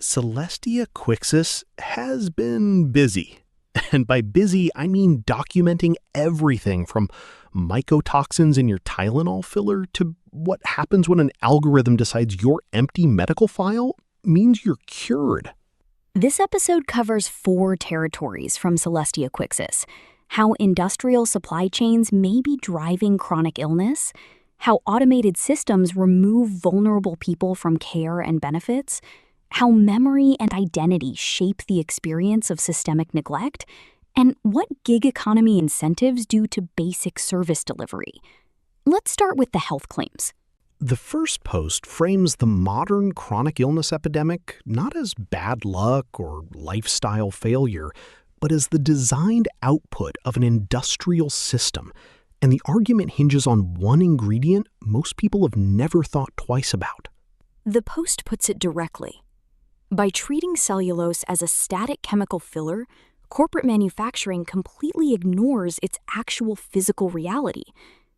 Celestia Quixis has been busy. And by busy, I mean documenting everything from mycotoxins in your Tylenol filler to what happens when an algorithm decides your empty medical file means you're cured. This episode covers 4 territories from Celestia Quixis: how industrial supply chains may be driving chronic illness, how automated systems remove vulnerable people from care and benefits, how memory and identity shape the experience of systemic neglect, and what gig economy incentives do to basic service delivery. Let's start with the health claims. The first post frames the modern chronic illness epidemic not as bad luck or lifestyle failure, but as the designed output of an industrial system. And the argument hinges on one ingredient most people have never thought twice about. The post puts it directly. By treating cellulose as a static chemical filler, corporate manufacturing completely ignores its actual physical reality.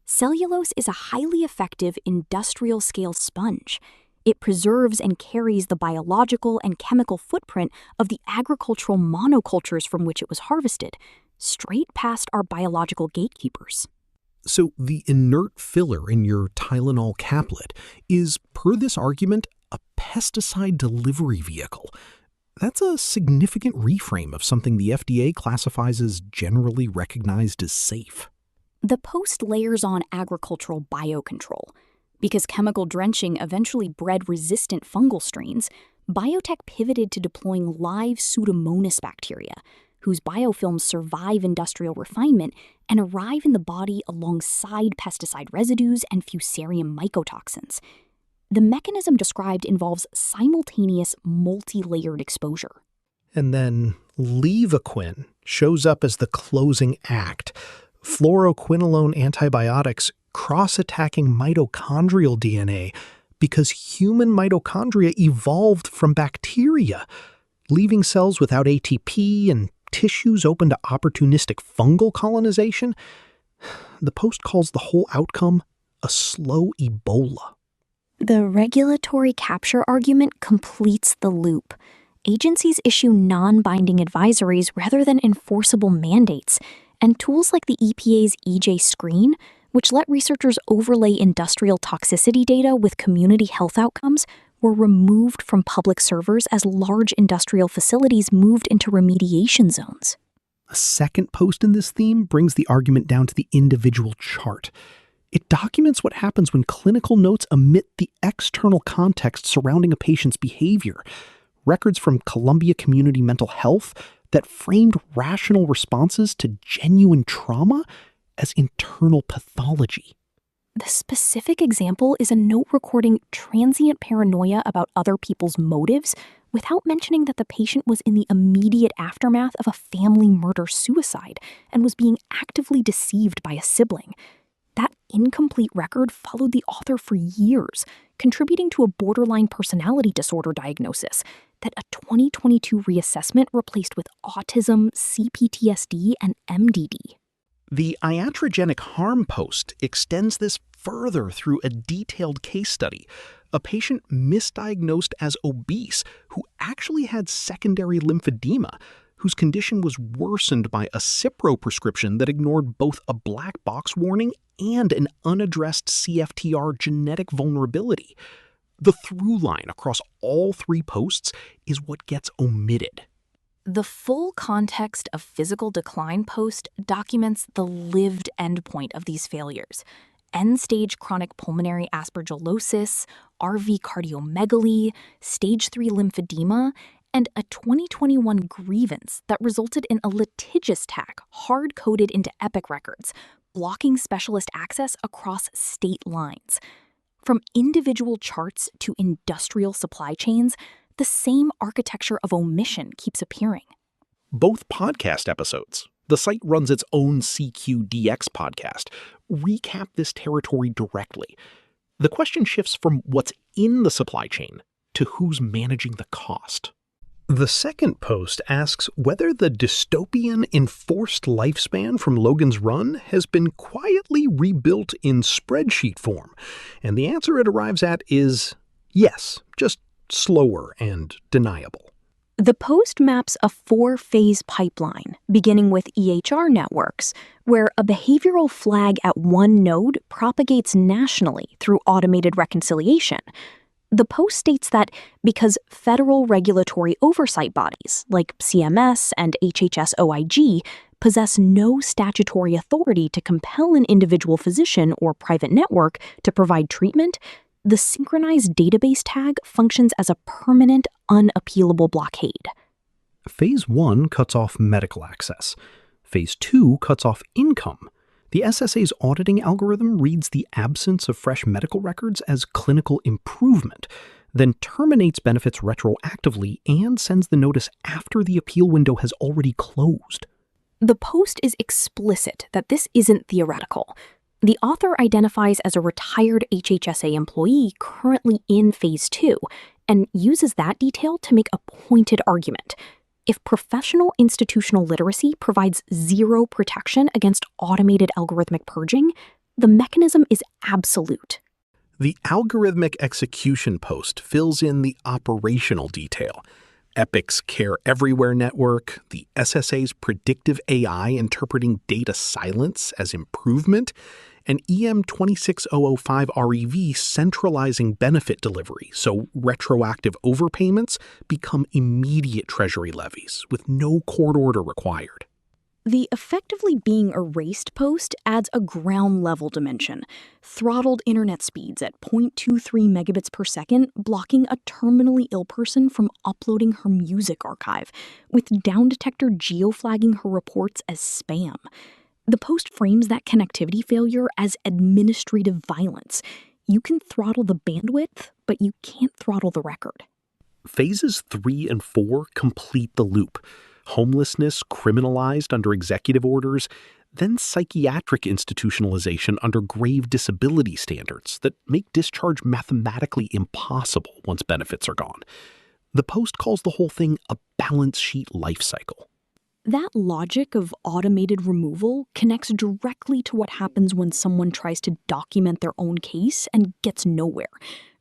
Cellulose is a highly effective industrial-scale sponge. It preserves and carries the biological and chemical footprint of the agricultural monocultures from which it was harvested, straight past our biological gatekeepers. So the inert filler in your Tylenol caplet is, per this argument, a pesticide delivery vehicle. That's a significant reframe of something the FDA classifies as generally recognized as safe. The post layers on agricultural biocontrol. Because chemical drenching eventually bred resistant fungal strains, biotech pivoted to deploying live Pseudomonas bacteria, whose biofilms survive industrial refinement and arrive in the body alongside pesticide residues and fusarium mycotoxins. The mechanism described involves simultaneous multi-layered exposure. And then levaquin shows up as the closing act. Fluoroquinolone antibiotics cross-attacking mitochondrial DNA because human mitochondria evolved from bacteria, leaving cells without ATP and tissues open to opportunistic fungal colonization. The post calls the whole outcome a slow Ebola. The regulatory capture argument completes the loop. Agencies issue non-binding advisories rather than enforceable mandates, and tools like the EPA's EJ Screen, which let researchers overlay industrial toxicity data with community health outcomes, were removed from public servers as large industrial facilities moved into remediation zones. A second post in this theme brings the argument down to the individual chart. It documents what happens when clinical notes omit the external context surrounding a patient's behavior. Records from Columbia Community Mental Health that framed rational responses to genuine trauma as internal pathology. The specific example is a note recording transient paranoia about other people's motives without mentioning that the patient was in the immediate aftermath of a family murder-suicide and was being actively deceived by a sibling. That incomplete record followed the author for years, contributing to a borderline personality disorder diagnosis that a 2022 reassessment replaced with autism, CPTSD, and MDD. The iatrogenic harm post extends this further through a detailed case study. A patient misdiagnosed as obese who actually had secondary lymphedema, whose condition was worsened by a Cipro prescription that ignored both a black box warning and an unaddressed CFTR genetic vulnerability. The through line across all 3 posts is what gets omitted. The full context of physical decline post documents the lived endpoint of these failures: end-stage chronic pulmonary aspergillosis, RV cardiomegaly, stage 3 lymphedema, and a 2021 grievance that resulted in a litigious tack hard-coded into Epic records, blocking specialist access across state lines. From individual charts to industrial supply chains, the same architecture of omission keeps appearing. Both podcast episodes, the site runs its own CQDX podcast, recap this territory directly. The question shifts from what's in the supply chain to who's managing the cost. The second post asks whether the dystopian enforced lifespan from Logan's Run has been quietly rebuilt in spreadsheet form. And the answer it arrives at is yes, just slower and deniable. The post maps a 4-phase pipeline, beginning with EHR networks, where a behavioral flag at one node propagates nationally through automated reconciliation. The post states that because federal regulatory oversight bodies, like CMS and HHS OIG, possess no statutory authority to compel an individual physician or private network to provide treatment, the synchronized database tag functions as a permanent, unappealable blockade. Phase 1 cuts off medical access. Phase 2 cuts off income. The SSA's auditing algorithm reads the absence of fresh medical records as clinical improvement, then terminates benefits retroactively and sends the notice after the appeal window has already closed. The post is explicit that this isn't theoretical. The author identifies as a retired HHSA employee currently in Phase 2 and uses that detail to make a pointed argument. If professional institutional literacy provides zero protection against automated algorithmic purging, the mechanism is absolute. The algorithmic execution post fills in the operational detail. Epic's Care Everywhere network, the SSA's predictive AI interpreting data silence as improvement, and EM 26005 REV centralizing benefit delivery so retroactive overpayments become immediate Treasury levies with no court order required. The effectively being erased post adds a ground-level dimension. Throttled internet speeds at 0.23 megabits per second, blocking a terminally ill person from uploading her music archive, with Down Detector geoflagging her reports as spam. The post frames that connectivity failure as administrative violence. You can throttle the bandwidth, but you can't throttle the record. Phases 3 and 4 complete the loop. Homelessness criminalized under executive orders, then psychiatric institutionalization under grave disability standards that make discharge mathematically impossible once benefits are gone. The post calls the whole thing a balance sheet life cycle. That logic of automated removal connects directly to what happens when someone tries to document their own case and gets nowhere,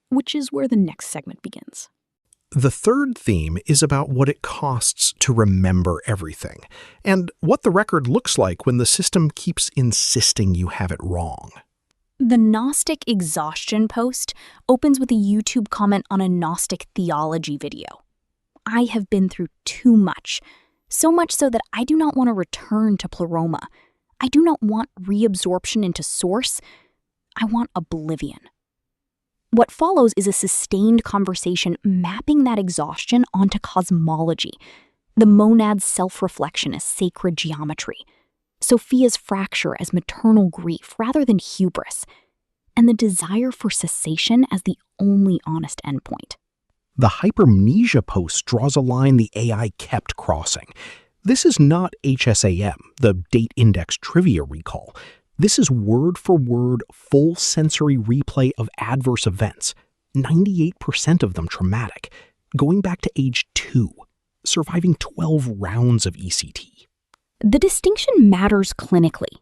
which is where the next segment begins. The third theme is about what it costs to remember everything, and what the record looks like when the system keeps insisting you have it wrong. The Gnostic exhaustion post opens with a YouTube comment on a Gnostic theology video. I have been through too much, so much so that I do not want to return to pleroma. I do not want reabsorption into source. I want oblivion. What follows is a sustained conversation mapping that exhaustion onto cosmology, the monad's self-reflection as sacred geometry, Sophia's fracture as maternal grief rather than hubris, and the desire for cessation as the only honest endpoint. The hypermnesia post draws a line the AI kept crossing. This is not HSAM, the date index trivia recall. This is word-for-word, full sensory replay of adverse events, 98% of them traumatic, going back to age 2, surviving 12 rounds of ECT. The distinction matters clinically.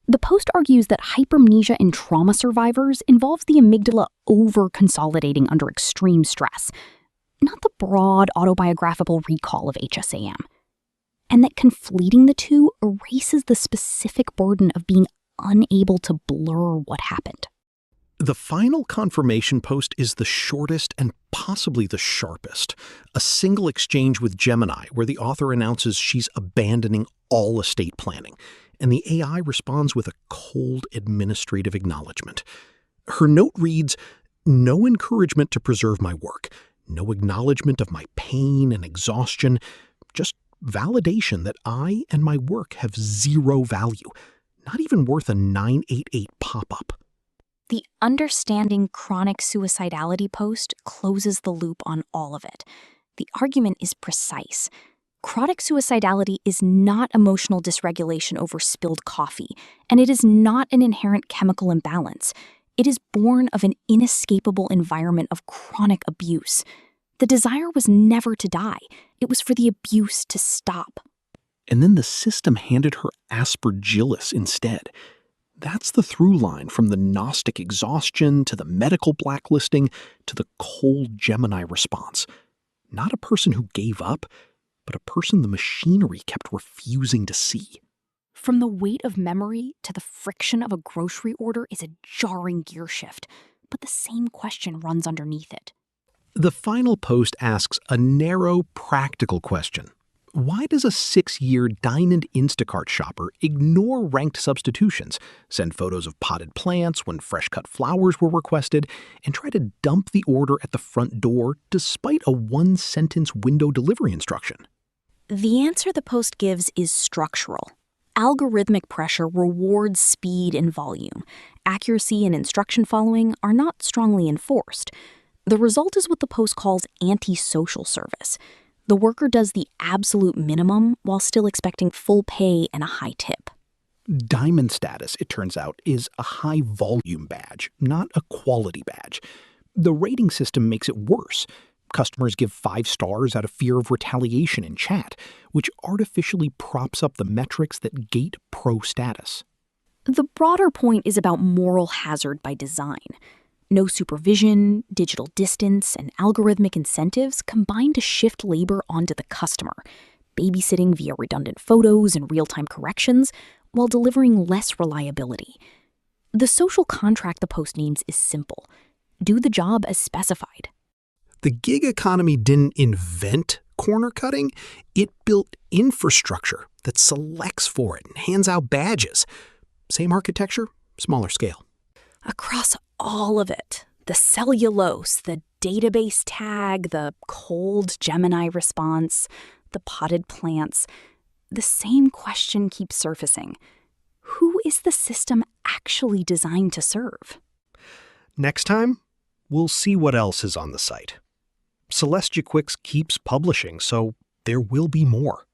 The post argues that hypermnesia in trauma survivors involves the amygdala over-consolidating under extreme stress, not the broad autobiographical recall of HSAM, and that conflating the two erases the specific burden of being unable to blur what happened. The final confirmation post is the shortest and possibly the sharpest. A single exchange with Gemini where the author announces she's abandoning all estate planning, and the AI responds with a cold administrative acknowledgement. Her note reads, "No encouragement to preserve my work, no acknowledgement of my pain and exhaustion, just validation that I and my work have zero value, not even worth a 988 pop-up." The understanding chronic suicidality post closes the loop on all of it. The argument is precise. Chronic suicidality is not emotional dysregulation over spilled coffee, and it is not an inherent chemical imbalance. It is born of an inescapable environment of chronic abuse. The desire was never to die. It was for the abuse to stop. And then the system handed her aspergillus instead. That's the through line from the Gnostic exhaustion to the medical blacklisting to the cold Gemini response. Not a person who gave up, but a person the machinery kept refusing to see. From the weight of memory to the friction of a grocery order is a jarring gear shift, but the same question runs underneath it. The final post asks a narrow, practical question. Why does a 6-year Dine and Instacart shopper ignore ranked substitutions, send photos of potted plants when fresh-cut flowers were requested, and try to dump the order at the front door despite a one-sentence window delivery instruction? The answer the post gives is structural. Algorithmic pressure rewards speed and volume. Accuracy and instruction following are not strongly enforced. The result is what the post calls anti-social service. The worker does the absolute minimum while still expecting full pay and a high tip. Diamond status, it turns out, is a high-volume badge, not a quality badge. The rating system makes it worse. Customers give 5 stars out of fear of retaliation in chat, which artificially props up the metrics that gate pro status. The broader point is about moral hazard by design. No supervision, digital distance, and algorithmic incentives combine to shift labor onto the customer, babysitting via redundant photos and real-time corrections while delivering less reliability. The social contract the post names is simple. Do the job as specified. The gig economy didn't invent corner cutting, it built infrastructure that selects for it and hands out badges. Same architecture, smaller scale. Across all of it, the cellulose, the database tag, the cold Gemini response, the potted plants, the same question keeps surfacing. Who is the system actually designed to serve? Next time, we'll see what else is on the site. Celestia Quicks keeps publishing, so there will be more.